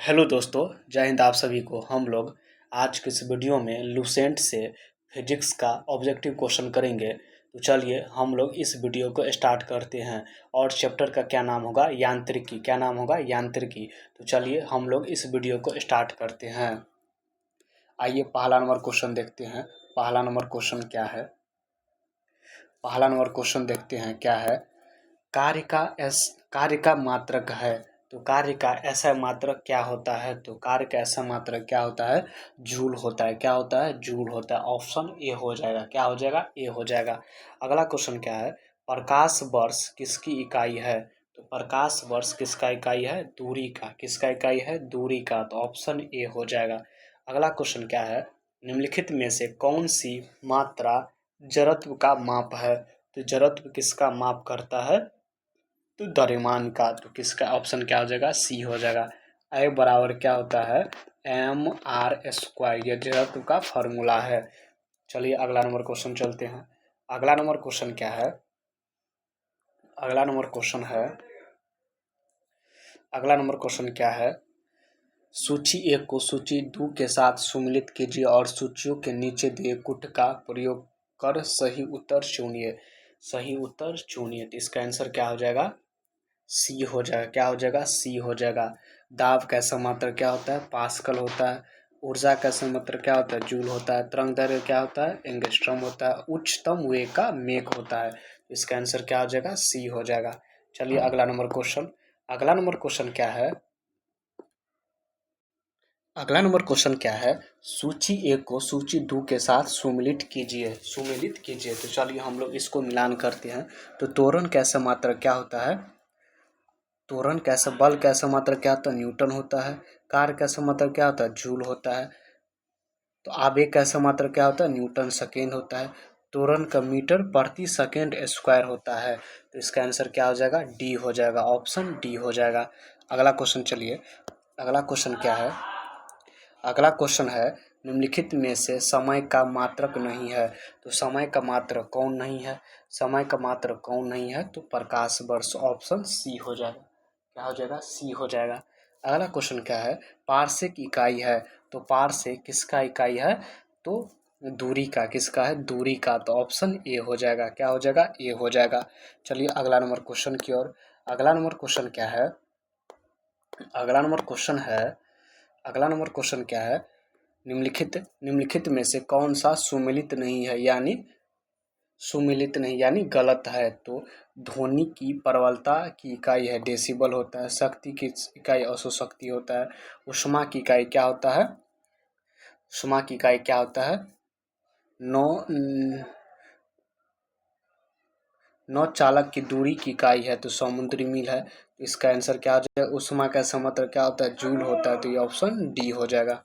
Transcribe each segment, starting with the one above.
Hello दोस्तों, जय हिंद। आप सभी को हम लोग आज के इस वीडियो में लुसेंट से फिजिक्स का ऑब्जेक्टिव क्वेश्चन करेंगे। तो चलिए हम लोग इस वीडियो को स्टार्ट करते हैं। और चैप्टर का क्या नाम होगा? यांत्रिकी। क्या नाम होगा? यांत्रिकी। तो चलिए हम लोग इस वीडियो को स्टार्ट करते हैं। आइए पहला नंबर क्वेश्चन देखते हैं। पहला नंबर क्वेश्चन क्या है? पहला नंबर क्वेश्चन देखते हैं क्या है। कार्य का मात्रक है। तो कार्य का ऐसा मात्रक क्या होता है? तो कार्य का ऐसा मात्रक क्या होता है? जूल होता है। क्या होता है? जूल होता है। ऑप्शन ए हो जाएगा। क्या हो जाएगा? ए हो जाएगा। अगला क्वेश्चन क्या है? प्रकाश वर्ष किसकी इकाई है? तो प्रकाश वर्ष किसका इकाई है? दूरी का। किसका इकाई है? दूरी का। तो ऑप्शन ए हो जाएगा। अगला क्वेश्चन क्या है? निम्नलिखित में से कौन सी मात्रा जड़त्व का माप है? तो जड़त्व किसका माप करता है? तो द्रव्यमान का। तो किसका ऑप्शन क्या हो जाएगा? सी हो जाएगा। I बराबर क्या होता है? mr²। यह जड़त्व का फॉर्मूला है। चलिए अगला नंबर क्वेश्चन चलते हैं। अगला नंबर क्वेश्चन क्या है? अगला नंबर क्वेश्चन है अगला नंबर क्वेश्चन क्या है? सूची 1 को सूची 2 के साथ सम्मिलित कीजिए और सूचियों के नीचे दिए कूट का प्रयोग कर सही उत्तर चुनिए। सही उत्तर चुनिए। तो इसका आंसर क्या हो जाएगा? सी हो जाएगा। क्या हो जाएगा? सी हो जाएगा। दाब का समात्र क्या होता है? पास्कल होता है। ऊर्जा का समात्र क्या होता है? जूल होता है। तरंग दैर्घ्य क्या होता है? एंगस्ट्रॉम होता है। उच्चतम वेग का मेक होता है। इसका आंसर क्या हो जाएगा? सी हो जाएगा। चलिए अगला नंबर क्वेश्चन। अगला नंबर क्वेश्चन क्या है? अगला नंबर क्वेश्चन क्या है? सूची 1 को सूची 2 के साथ सम्मिलित कीजिए। सम्मिलित कीजिए। तो चलिए हम लोग इसको मिलान करते हैं। तो त्वरण का समात्र क्या होता है? त्वरण कैसा बल कैसा मात्रा क्या होता है? न्यूटन होता है। कार्य कैसा मात्रा क्या होता है? जूल होता है। तो आवेग कैसा मात्रा क्या होता है? न्यूटन सेकेंड होता है। त्वरण का मीटर प्रति सेकेंड स्क्वायर होता है। तो इसका आंसर क्या हो जाएगा? डी हो जाएगा। ऑप्शन डी हो जाएगा। अगला क्वेश्चन चलिए। अगला क्वेश्चन क्या है? अगला क्वेश्चन है निम्नलिखित में से समय का मात्रक नहीं है। तो समय का मात्रक कौन नहीं है? समय का मात्रक कौन नहीं है? तो प्रकाश वर्ष। ऑप्शन सी हो जाएगा। क्या हो जाएगा? सी हो जाएगा। अगला क्वेश्चन क्या है? पारसेक इकाई है। तो पारसेक किसका इकाई है? तो दूरी का। किसका है? दूरी का। तो ऑप्शन ए हो जाएगा। क्या हो जाएगा? ए हो जाएगा। चलिए अगला नंबर क्वेश्चन की ओर। अगला नंबर क्वेश्चन क्या है? अगला नंबर क्वेश्चन है अगला नंबर क्वेश्चन क्या है? निम्नलिखित में से कौन सा सुमेलित नहीं है? यानी गलत है। तो ध्वनि की प्रबलता की इकाई है डेसिबल होता है। शक्ति की इकाई औसत होता है। ऊष्मा की इकाई क्या होता है? ऊष्मा की इकाई क्या होता है? नौ नौ चालक की दूरी की इकाई है। तो समुद्री मील है। इसका आंसर क्या हो जाएगा? ऊष्मा का समात्र क्या होता है? जूल होता है। तो ये ऑप्शन डी हो जाएगा।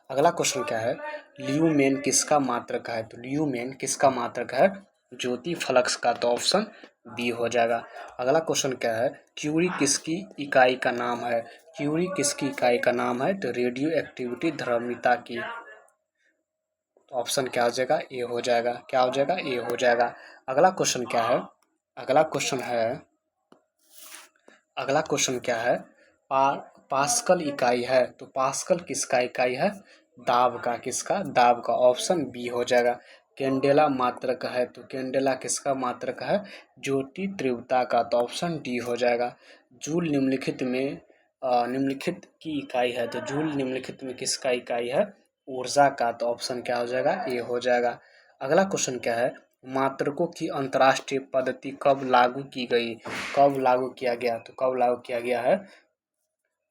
अगला क्वेश्चन क्या है? ल्यूमेन किसका मात्रक है? तो ल्यूमेन किसका मात्रक है? ज्योति फ्लक्स का। तो ऑप्शन बी हो जाएगा। अगला क्वेश्चन क्या है? क्यूरी किसकी इकाई का नाम है? क्यूरी किसकी इकाई का नाम है? तो रेडियो एक्टिविटी द्रव्यता की। तो ऑप्शन क्या हो जाएगा? ए हो जाएगा। क्या हो जाएगा? ए हो जाएगा। अगला क्वेश्चन क्या है? अगला क्वेश्चन है अगला क्वेश्चन क्या है? पास्कल इकाई है। तो पास्कल किसका इकाई है? दाब का। किसका? दाब का। ऑप्शन बी हो जाएगा। कैंडेला मात्रक है। तो कैंडेला किसका मात्रक है? ज्योति तीव्रता का। तो ऑप्शन डी हो जाएगा। जूल निम्नलिखित की इकाई है। तो जूल निम्नलिखित में किसका इकाई है? ऊर्जा का। तो ऑप्शन क्या हो जाएगा? ए हो जाएगा। अगला क्वेश्चन क्या है? मात्रकों की अंतर्राष्ट्रीय पद्धति कब लागू की गई? कब लागू किया गया? तो कब लागू किया गया है?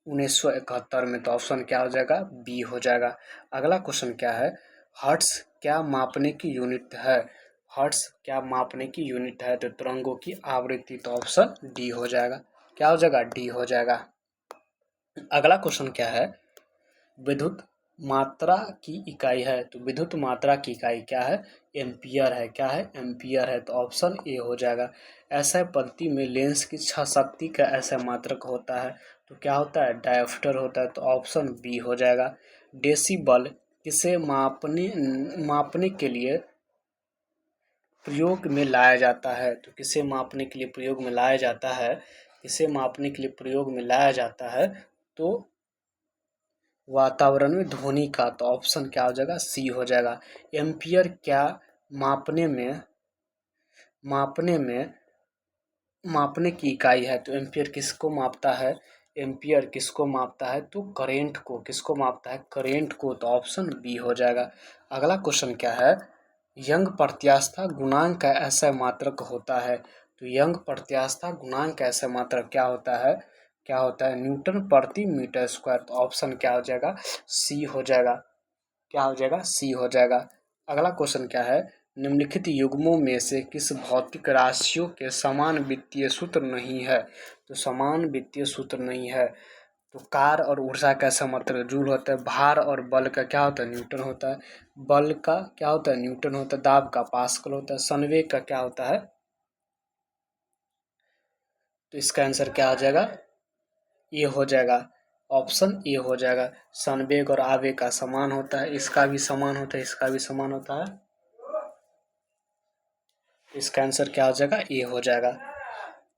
1971 में। तो ऑप्शन क्या हो जाएगा? बी हो जाएगा। अगला क्वेश्चन क्या है? हर्ट्ज क्या मापने की यूनिट है? हर्ट्ज क्या मापने की यूनिट है? तो तरंगों की आवृत्ति। तो ऑप्शन डी हो जाएगा। क्या हो जाएगा? डी हो जाएगा। अगला क्वेश्चन क्या है? विद्युत मात्रा की इकाई है। तो विद्युत मात्रा की इकाई क्या है? एम्पियर है। क्या है? एम्पियर है। तो ऑप्शन ए हो जाएगा। ऐसा पद्धति में लेंस की शक्ति का ऐसा मात्रक होता है। तो क्या होता है? डायोप्टर होता है। तो ऑप्शन बी हो जाएगा। डेसिबल किसे मापने के लिए प्रयोग में लाया जाता है? तो किसे मापने के लिए प्रयोग में लाया जाता है? इसे मापने के लिए प्रयोग में लाया जाता है तो वातावरण में ध्वनि का, तो ऑप्शन क्या हो जाएगा, सी हो जाएगा। एम्पियर क्या मापने में मापने में मापने की इकाई है, तो एम्पियर किसको मापता है, एम्पियर किसको मापता है, तो करेंट को, किसको मापता है, करेंट को, तो ऑप्शन बी हो जाएगा। अगला क्वेश्चन क्या है, यंग प्रत्यास्था गुणांक का ऐसा मात्रक होता है, तो यंग प्रत्यास्था गुणांक का ऐसा मात्रक क्या होता है, क्या होता है, न्यूटन प्रति मीटर स्क्वायर, तो ऑप्शन क्या हो जाएगा, सी हो जाएगा, क्या हो जाएगा, सी हो जाएगा। अगला क्वेश्चन क्या है, निम्नलिखित युग्मों में से किस भौतिक राशियों के समान वित्तीय सूत्र नहीं है, तो समान वित्तीय सूत्र नहीं है, तो कार और ऊर्जा का ऐसा मतलब जूल होता है, भार और बल का क्या होता है, न्यूटन होता है, बल का क्या होता है, न्यूटन होता है, दाब का पास्कल होता है, संवेग का क्या होता है, तो इसका आंसर क्या हो जाएगा, ये हो जाएगा, ऑप्शन ए हो जाएगा। संवेग और आवेग का समान होता है, इसका भी समान होता है, इसका भी समान होता है, इसका आंसर क्या हो जाएगा, ए हो जाएगा,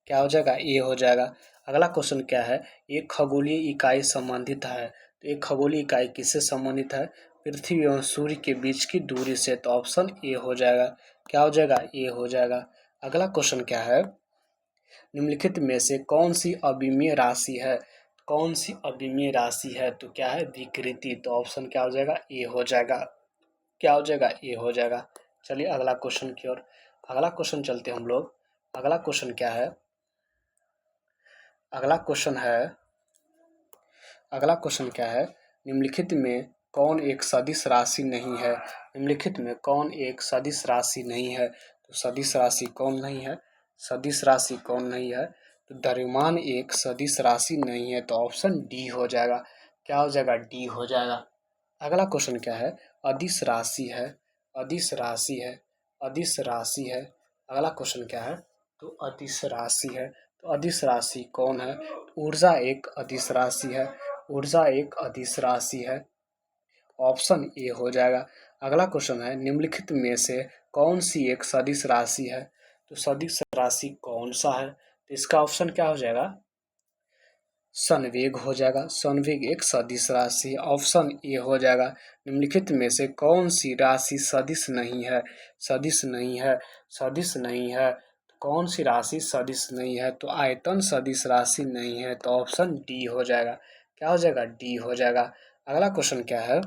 क्या हो जाएगा, ए हो जाएगा। अगला क्वेश्चन क्या है, एक खगोलीय इकाई संबंधित है, तो एक खगोलीय इकाई किससे संबंधित है, पृथ्वी एवं सूर्य के बीच की दूरी से, तो ऑप्शन ए हो जाएगा, क्या हो जाएगा, ए हो जाएगा। अगला क्वेश्चन क्या है, निम्नलिखित में से कौन सी अविमीय राशि है, कौन सी अविमीय राशि है, तो क्या है, विकृति, तो ऑप्शन क्या हो जाएगा, ए हो जाएगा, क्या हो जाएगा, ए हो जाएगा। चलिए अगला क्वेश्चन की ओर, अगला क्वेश्चन चलते हम लोग। अगला क्वेश्चन क्या है, अगला क्वेश्चन है, अगला क्वेश्चन क्या है, निम्नलिखित में कौन एक सदिश राशि नहीं है, निम्नलिखित में कौन एक सदिश राशि नहीं है, तो सदिश राशि कौन नहीं है, सदिश राशि कौन नहीं है, तो द्रव्यमान एक सदिश राशि नहीं है, तो ऑप्शन डी हो जाएगा, क्या हो जाएगा, डी हो जाएगा। अगला क्वेश्चन क्या है, अदिश राशि है, अदिश राशि है, अदिश राशि है। अगला क्वेश्चन क्या है, तो अदिश राशि है, तो अदिश राशि कौन है, ऊर्जा एक अदिश राशि है, ऊर्जा एक अदिश राशि है, ऑप्शन ए हो जाएगा। अगला क्वेश्चन है, निम्नलिखित में से कौन सी एक सदिश राशि है, तो सदिश राशि कौन सा है, तो इसका ऑप्शन क्या हो जाएगा, संवेग हो जाएगा, संवेग एक सदिश राशि, ऑप्शन ए हो जाएगा। निम्नलिखित में से कौन सी राशि सदिश नहीं है, सदिश नहीं है, सदिश नहीं है, तो कौन सी राशि सदिश नहीं है, तो आयतन सदिश राशि नहीं है, तो ऑप्शन डी हो जाएगा, क्या हो जाएगा, डी हो जाएगा। अगला क्वेश्चन क्या है,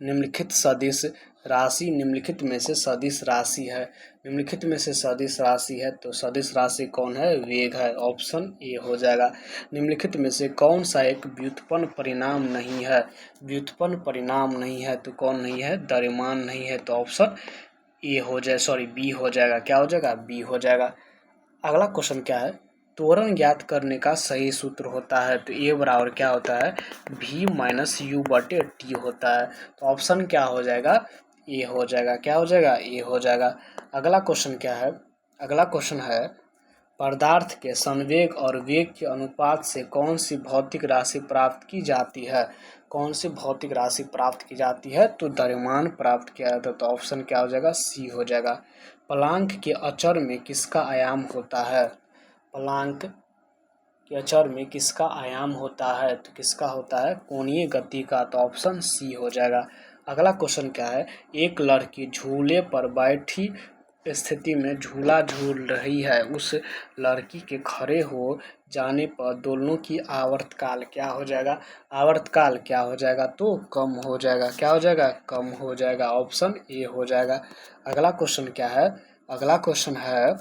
निम्नलिखित सदिश राशि निम्नलिखित में से सदिश राशि है, निम्नलिखित में से सदिश राशि है, तो सदिश राशि कौन है, वेग है, ऑप्शन ए हो जाएगा। निम्नलिखित में से कौन सा एक व्युत्पन्न परिणाम नहीं है, व्युत्पन्न परिणाम नहीं है, तो कौन नहीं है, द्रव्यमान नहीं है, तो ऑप्शन ए हो जाए, सॉरी बी हो जाएगा, क्या हो जाएगा, बी हो जाएगा। अगला क्वेश्चन क्या है, त्वरण ज्ञात करने का सही सूत्र होता है, तो ए बराबर क्या होता है, v माइनस यू बटे टी होता है, तो ऑप्शन क्या हो जाएगा, ए हो जाएगा, क्या हो जाएगा, ए हो जाएगा। अगला क्वेश्चन क्या है, अगला क्वेश्चन है, पदार्थ के संवेग और वेग के अनुपात से कौन सी भौतिक राशि प्राप्त की जाती है, कौन सी भौतिक राशि प्राप्त की जाती है, तो द्रव्यमान प्राप्त किया जाता है, तो ऑप्शन क्या हो जाएगा, सी हो जाएगा। प्लांक के अचर में किसका आयाम होता है, प्लांक के अचर में किसका आयाम होता है, तो किसका होता है, कोणीय गति का, तो ऑप्शन सी हो जाएगा। अगला क्वेश्चन क्या है, एक लड़की झूले पर बैठी स्थिति में झूला झूल रही है, उस लड़की के खड़े हो जाने पर दोनों की आवर्तकाल क्या हो जाएगा, आवर्तकाल क्या हो जाएगा, तो कम हो जाएगा, क्या हो जाएगा, कम हो जाएगा, ऑप्शन ए हो जाएगा। अगला क्वेश्चन क्या है, अगला क्वेश्चन है,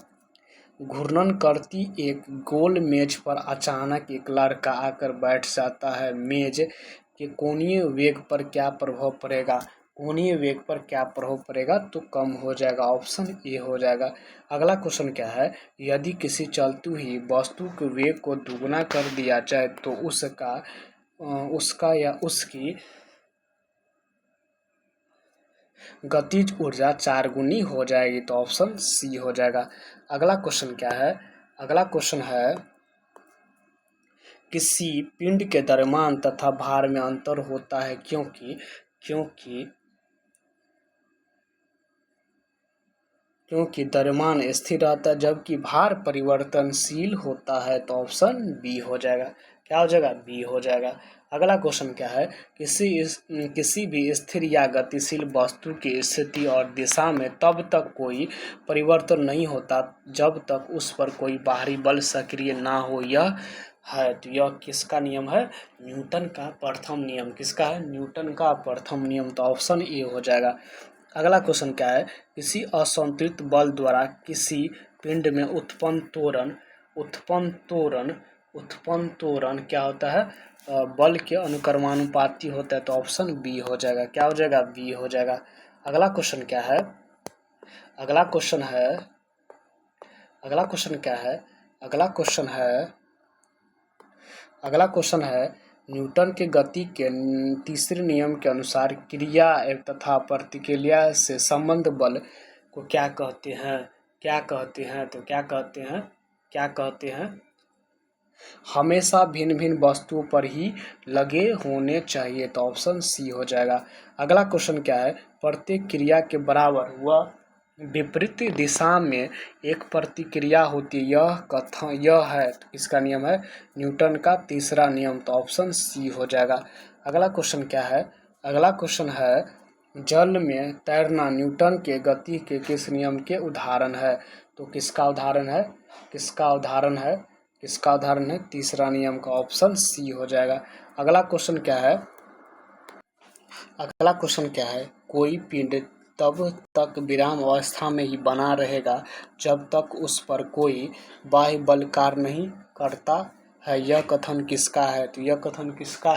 घूर्णन करती एक गोल मेज पर अचानक एक लड़का आकर बैठ जाता है, मेज के कोणीय वेग पर क्या प्रभाव पड़ेगा, कोणीय वेग पर क्या प्रभाव पड़ेगा, तो कम हो जाएगा, ऑप्शन ए हो जाएगा। अगला क्वेश्चन क्या है, यदि किसी चलती हुई वस्तु के वेग को दुगुना कर दिया जाए तो उसका या उसकी गतिज ऊर्जा 4 गुनी हो जाएगी, तो ऑप्शन सी हो जाएगा। अगला क्वेश्चन क्या है, अगला क्वेश्चन है, किसी पिंड के द्रव्यमान तथा भार में अंतर होता है क्योंकि क्योंकि क्योंकि द्रव्यमान स्थिर रहता है जबकि भार परिवर्तनशील होता है, तो ऑप्शन बी हो जाएगा। क्या हो जाएगा? बी हो जाएगा। अगला क्वेश्चन क्या है? किसी भी स्थिर या गतिशील वस्तु की स्थिति और दिशा में तब तक कोई परिवर्तन नहीं होता जब तक उस पर कोई बाहरी बल सक्रिय ना हो। यह है, तो यह किसका नियम है? न्यूटन का प्रथम नियम। किसका है? न्यूटन का प्रथम नियम, तो ऑप्शन ए हो जाएगा। अगला क्वेश्चन क्या है? किसी असंतुलित बल द्वारा किसी पिंड में उत्पन्न त्वरण क्या होता है? बल के अनुक्रमानुपाती होता है, तो ऑप्शन बी हो जाएगा। क्या हो जाएगा? बी हो जाएगा। अगला क्वेश्चन क्या है? अगला क्वेश्चन क्या है? अगला क्वेश्चन है न्यूटन के गति के तीसरे नियम के अनुसार क्रिया तथा प्रतिक्रिया से संबंध बल को क्या कहते हैं? तो क्या कहते हैं? हमेशा भिन्न भिन्न वस्तुओं पर ही लगे होने चाहिए, तो ऑप्शन सी हो जाएगा। अगला क्वेश्चन क्या है? प्रत्येक क्रिया के बराबर व विपरीत दिशा में एक प्रतिक्रिया होती है, यह है, तो इसका नियम है न्यूटन का तीसरा नियम, तो ऑप्शन सी हो जाएगा। अगला क्वेश्चन क्या है? अगला क्वेश्चन है जल में तैरना न्यूटन के गति के किस नियम के उदाहरण है? तो किसका उदाहरण है? तीसरा नियम का, ऑप्शन सी हो जाएगा। अगला क्वेश्चन क्या है? कोई पिंड तब तक विराम अवस्था में ही बना रहेगा जब तक उस पर कोई बाह्य बल कार्य नहीं करता है। यह कथन किसका है? तो यह कथन किसका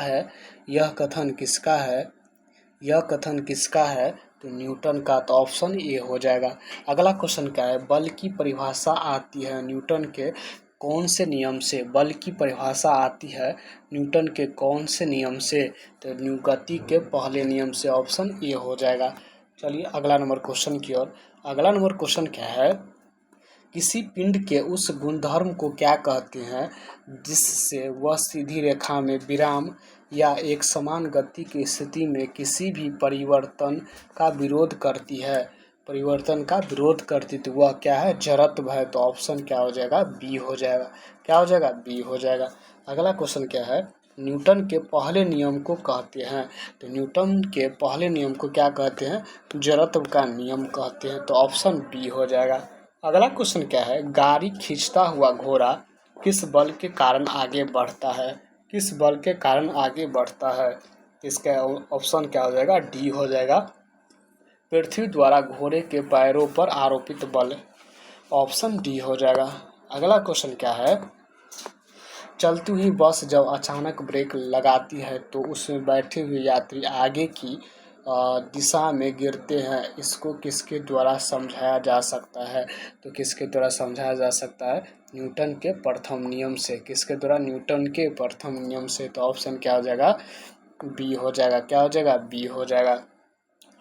है? तो न्यूटन का, तो ऑप्शन ए हो जाएगा। अगला क्वेश्चन क्या है? बल की परिभाषा आती है न्यूटन के कौन से नियम से? बल की परिभाषा आती है न्यूटन के कौन से नियम से? तो गति के पहले नियम से, ऑप्शन ए हो जाएगा। चलिए अगला नंबर क्वेश्चन की ओर। अगला नंबर क्वेश्चन क्या है? किसी पिंड के उस गुणधर्म को क्या कहते हैं जिससे वह सीधी रेखा में विराम या एक समान गति की स्थिति में किसी भी परिवर्तन का विरोध करती है? तो वह क्या है? जड़त्व है, तो ऑप्शन क्या हो जाएगा? बी हो जाएगा। क्या हो जाएगा? बी हो जाएगा। अगला क्वेश्चन क्या है? न्यूटन के पहले नियम को कहते हैं, तो न्यूटन के पहले नियम को क्या कहते हैं? जड़त्व का नियम कहते हैं, तो ऑप्शन बी हो जाएगा। अगला क्वेश्चन क्या है? गाड़ी खींचता हुआ घोड़ा किस बल के कारण आगे बढ़ता है? इसका ऑप्शन क्या हो जाएगा? डी हो जाएगा। पृथ्वी द्वारा घोड़े के पैरों पर आरोपित बल, ऑप्शन डी हो जाएगा। अगला क्वेश्चन क्या है? चलती हुई बस जब अचानक ब्रेक लगाती है तो उसमें बैठे हुए यात्री आगे की दिशा में गिरते हैं, इसको किसके द्वारा समझाया जा सकता है? तो किसके द्वारा समझाया जा सकता है? न्यूटन के प्रथम नियम से। किसके द्वारा? न्यूटन के प्रथम नियम से, तो ऑप्शन क्या हो जाएगा? बी हो जाएगा। क्या हो जाएगा? बी हो जाएगा।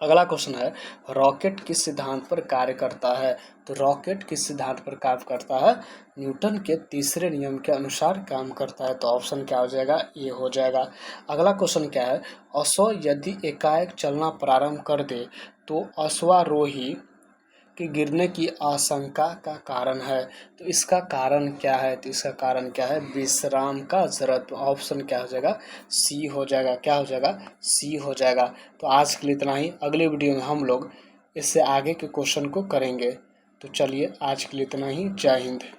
अगला क्वेश्चन है रॉकेट किस सिद्धांत पर कार्य करता है? तो रॉकेट किस सिद्धांत पर कार्य करता है? न्यूटन के तीसरे नियम के अनुसार काम करता है, तो ऑप्शन क्या हो जाएगा? ए हो जाएगा। अगला क्वेश्चन क्या है? अश्व यदि एकाएक चलना प्रारंभ कर दे तो अश्वारोही के गिरने की आशंका का कारण है, तो इसका कारण क्या है? तो इसका कारण क्या है? विश्राम का जरूरत, ऑप्शन क्या हो जाएगा? सी हो जाएगा। क्या हो जाएगा? सी हो जाएगा। तो आज के लिए इतना ही। अगले वीडियो में हम लोग इससे आगे के क्वेश्चन को करेंगे। तो चलिए आज के लिए इतना ही। जय हिंद।